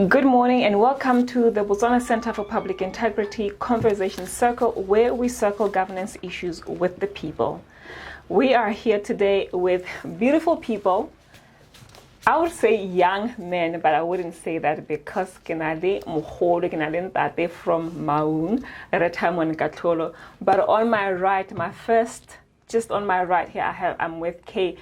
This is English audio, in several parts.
Good morning and welcome to the Botswana Center for Public Integrity Conversation Circle, where we circle governance issues with the people. We are here today with beautiful people. I would say young men, but I wouldn't say that because Kenale Moholo Kenale Ntate from Maun, Retamon Katolo. But on my right, just on my right here, I'm with Kane,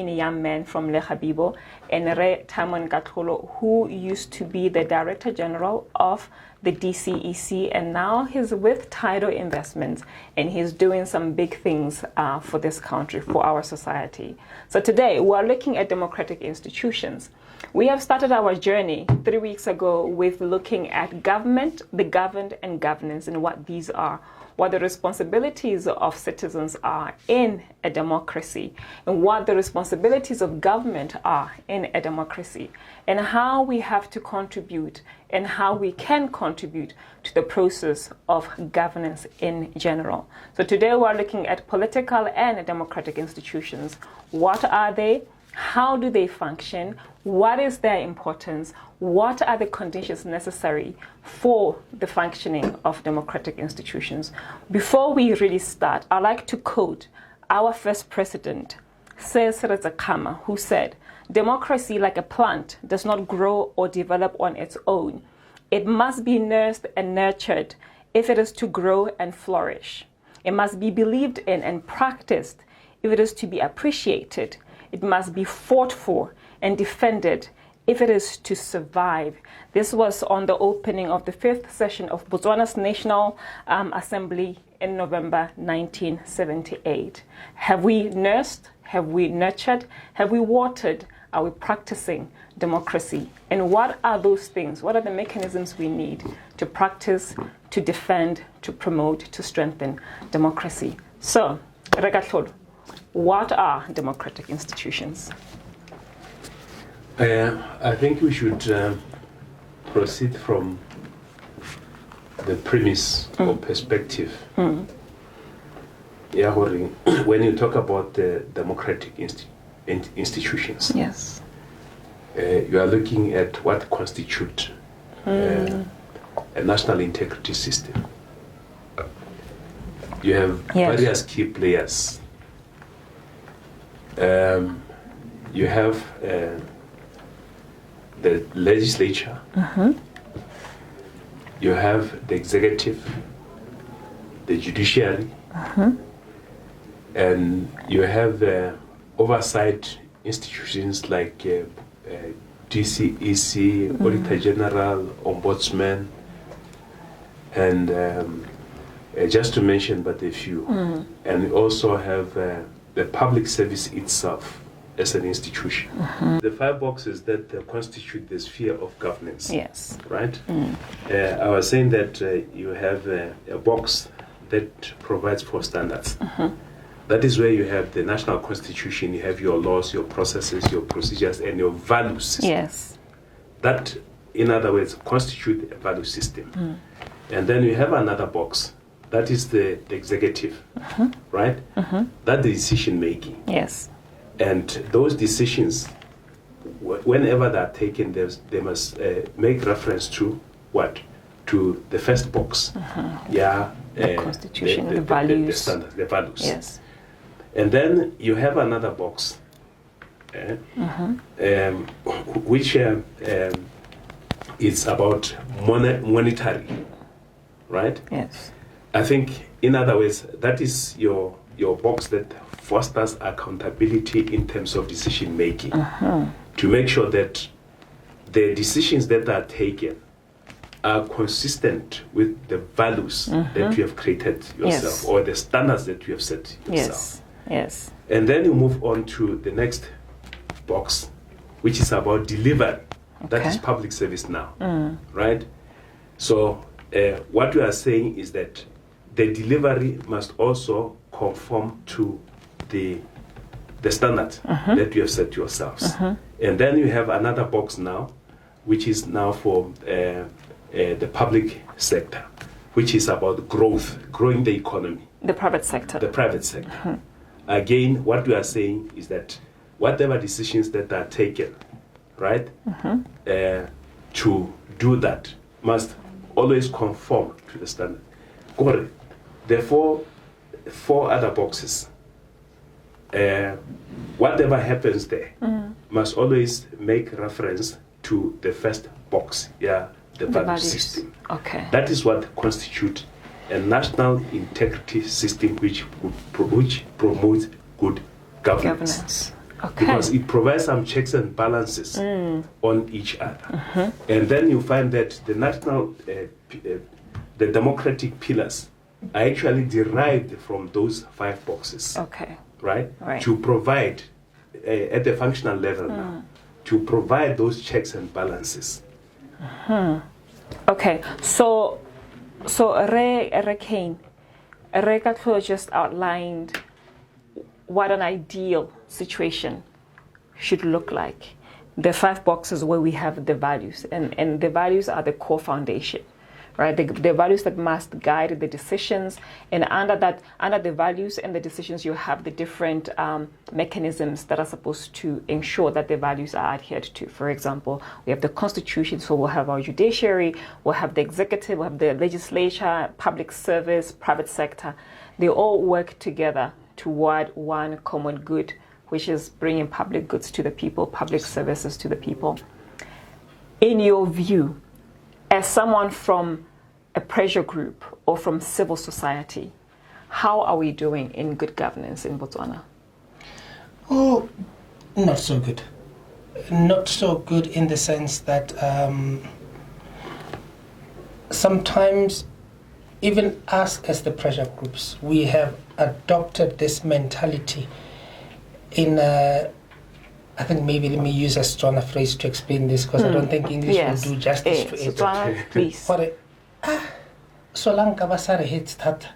young man from Lehabibo, and Re Tamon Katolo, who used to be the Director General of the DCEC, and now he's with Tidal Investments, and he's doing some big things for this country, for our society. So today, we're looking at democratic institutions. We have started our journey 3 weeks ago with looking at government, the governed, and governance, and what these are, what the responsibilities of citizens are in a democracy, and what the responsibilities of government are in a democracy, and how we have to contribute and how we can contribute to the process of governance in general. So today we're looking at political and democratic institutions. What are they? How do they function? What is their importance? What are the conditions necessary for the functioning of democratic institutions? Before we really start, I'd like to quote our first president, Cesar Zakama, who said, "Democracy, like a plant, does not grow or develop on its own. It must be nursed and nurtured if it is to grow and flourish. It must be believed in and practiced if it is to be appreciated. It must be fought for and defended if it is to survive." This was on the opening of the 5th session of Botswana's National Assembly in November 1978. Have we nursed? Have we nurtured? Have we watered? Are we practicing democracy? And what are those things? What are the mechanisms we need to practice, to defend, to promote, to strengthen democracy? So, Rekatlolo, what are democratic institutions? I think we should proceed from the premise or perspective. Yeah, when you talk about the democratic institutions, Yes. You are looking at what constitutes a national integrity system. You have various key players. You have the legislature, you have the executive, the judiciary, and you have oversight institutions like DCEC, Auditor General, Ombudsman, and just to mention but a few. And we also have the public service itself as an institution. The 5 boxes that constitute the sphere of governance. Yes. Right? I was saying that you have a box that provides for standards. That is where you have the national constitution, you have your laws, your processes, your procedures, and your value system. Yes. That, in other words, constitute a value system. And then you have another box. That is the executive, right? That's the decision making. Yes. And those decisions, whenever they are taken, they must make reference to what? To the first box. Yeah. The constitution, the values. The standards, the values. Yes. And then you have another box, which is about monetary, right? Yes. I think, in other words, that is your box that fosters accountability in terms of decision making, to make sure that the decisions that are taken are consistent with the values that you have created yourself, or the standards that you have set yourself. Yes. And then you move on to the next box, which is about delivery. That is public service now, right? So what we are saying is that the delivery must also conform to the standard that you have set yourselves. And then you have another box now, which is now for the public sector, which is about growing the economy. The private sector. The private sector. Again, what we are saying is that whatever decisions that are taken, right, to do that must always conform to the standard. Correct. Therefore, four other boxes. Whatever happens there must always make reference to the first box, the value system. Okay. That is what constitutes a national integrity system which promotes good governance. Okay. Because it provides some checks and balances on each other. And then you find that the national, the democratic pillars are actually derived from those five boxes. Okay. Right? To provide, at the functional level now, to provide those checks and balances. Okay, so Re Kane, Re Katlo just outlined what an ideal situation should look like. The five boxes where we have the values, and the values are the core foundation, right? The values that must guide the decisions, and under the values and the decisions, you have the different mechanisms that are supposed to ensure that the values are adhered to. For example, we have the constitution, so we'll have our judiciary, we'll have the executive, we'll have the legislature, public service, private sector. They all work together toward one common good, which is bringing public goods to the people, public services to the people. In your view, as someone from a pressure group or from civil society, how are we doing in good governance in Botswana? Oh, not so good. Not so good in the sense that sometimes even us as the pressure groups, we have adopted this mentality in I think maybe let me use a stronger phrase to explain this, because I don't think English will do justice to it. Please. Solanka basare hits tata.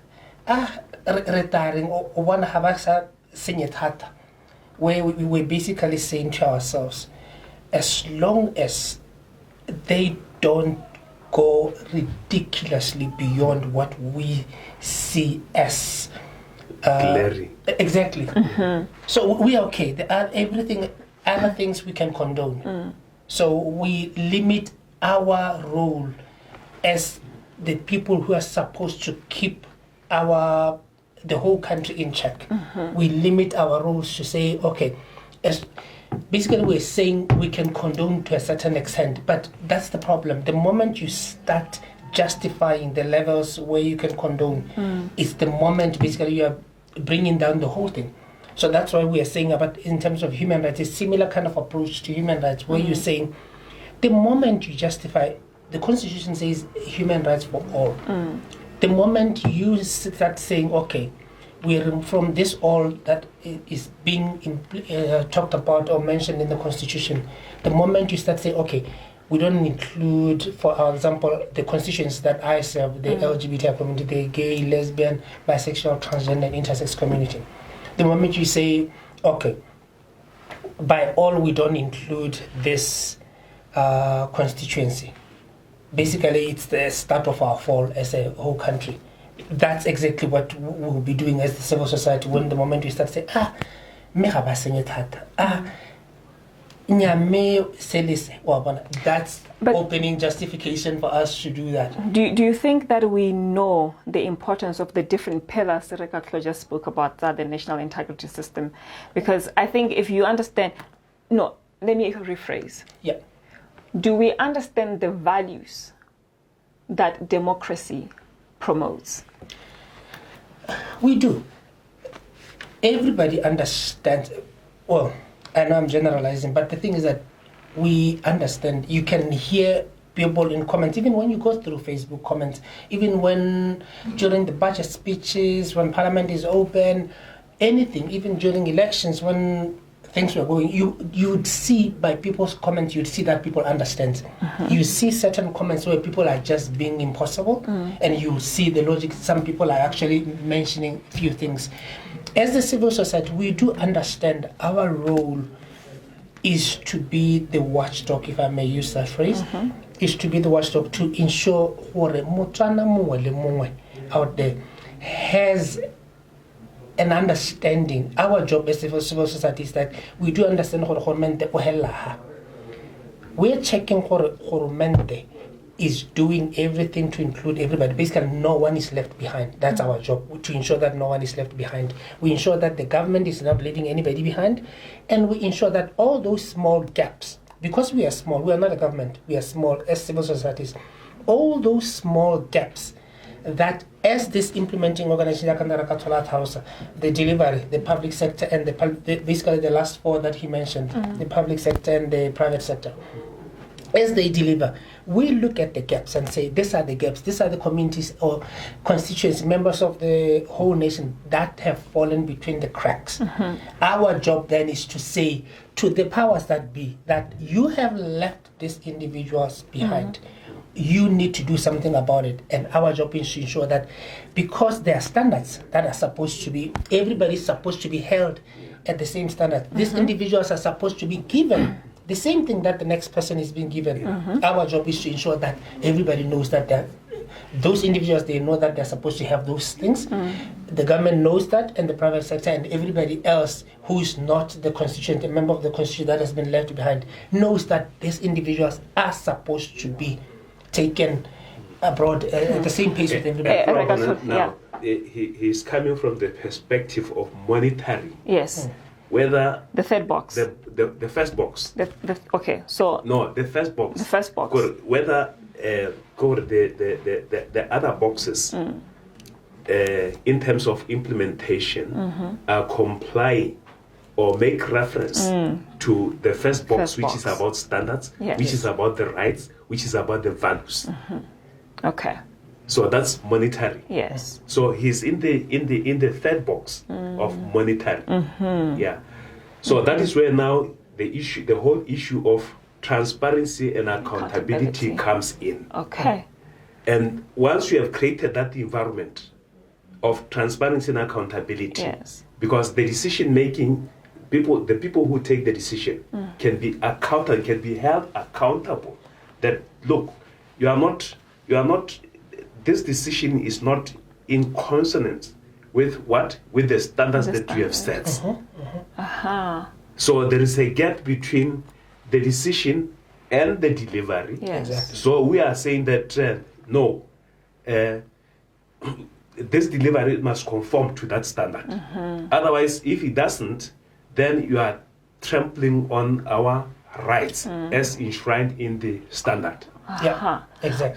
Retiring or one habasa senior tata. Where we were basically saying to ourselves, as long as they don't go ridiculously beyond what we see as exactly. So we are okay. There are other things we can condone. So we limit our role as the people who are supposed to keep the whole country in check. We limit our roles to say, okay, as basically we're saying we can condone to a certain extent, but that's the problem. The moment you start justifying the levels where you can condone, it's the moment basically you are bringing down the whole thing. So that's why we are saying about, in terms of human rights, a similar kind of approach to human rights, where you're saying the moment you justify, the Constitution says human rights for all. The moment you start saying, okay, we're from this all that is being talked about or mentioned in the Constitution, the moment you start saying, okay, we don't include, for example, the constituents that I serve, the LGBT community, the gay, lesbian, bisexual, transgender, and intersex community. The moment you say, okay, by all we don't include this constituency, basically it's the start of our fall as a whole country. That's exactly what we'll be doing as the civil society when the moment we start saying, that's opening justification for us to do that. Do you think that we know the importance of the different pillars that Rekatlo just spoke about, that the national integrity system? Because I think if you understand, no, let me rephrase. Yeah. Do we understand the values that democracy promotes? We do. Everybody understands. Well, I know I'm generalizing, but the thing is that we understand. You can hear people in comments, even when you go through Facebook comments, even when during the budget speeches, when Parliament is open, anything, even during elections, when things were going, you'd see by people's comments, you'd see that people understand. You see certain comments where people are just being impossible, and you see the logic. Some people are actually mentioning a few things. As the civil society, we do understand our role is to be the watchdog, if I may use that phrase, is to be the watchdog to ensure that Motswana mongwe le mongwe out there has an understanding. Our job as civil society is that we do understand how the government We're checking Horumente is doing everything to include everybody. Basically, no one is left behind. That's our job, to ensure that no one is left behind. We ensure that the government is not leaving anybody behind, and we ensure that all those small gaps, because we are small, we are not a government, we are small as civil societies, all those small gaps that as this implementing organization, the delivery, the public sector, and basically the last four that he mentioned, the public sector and the private sector, as they deliver, we look at the gaps and say, these are the gaps, these are the communities or constituents, members of the whole nation that have fallen between the cracks. Our job then is to say to the powers that be that you have left these individuals behind. You need to do something about it, and our job is to ensure that, because there are standards that are supposed to be, everybody's supposed to be held at the same standard. These individuals are supposed to be given the same thing that the next person is being given. Our job is to ensure that everybody knows that those individuals, they know that they're supposed to have those things. The government knows that, and the private sector and everybody else who is not the constituent, a member of the constitution that has been left behind, knows that these individuals are supposed to be taken abroad at the same pace with everybody. Now, he's coming from the perspective of monitoring. Yes. Whether the third box, the first box. Okay, so no, the first box. The first box. Whether the other boxes, in terms of implementation, are comply or make reference to the first box, which is about standards, which is about the rights, which is about the values. Okay. So that's monetary. Yes. So he's in the third box of monetary. Yeah. So that is where now the whole issue of transparency and accountability comes in. Okay. And once you have created that environment of transparency and accountability, because the decision making, the people who take the decision can be held accountable. That look, you are not. This decision is not in consonance with the standards that you have set. So there is a gap between the decision and the delivery. Yes. Exactly. So we are saying that no, this delivery must conform to that standard. Otherwise, if it doesn't, then you are trampling on our rights as enshrined in the standard. Yeah, exactly.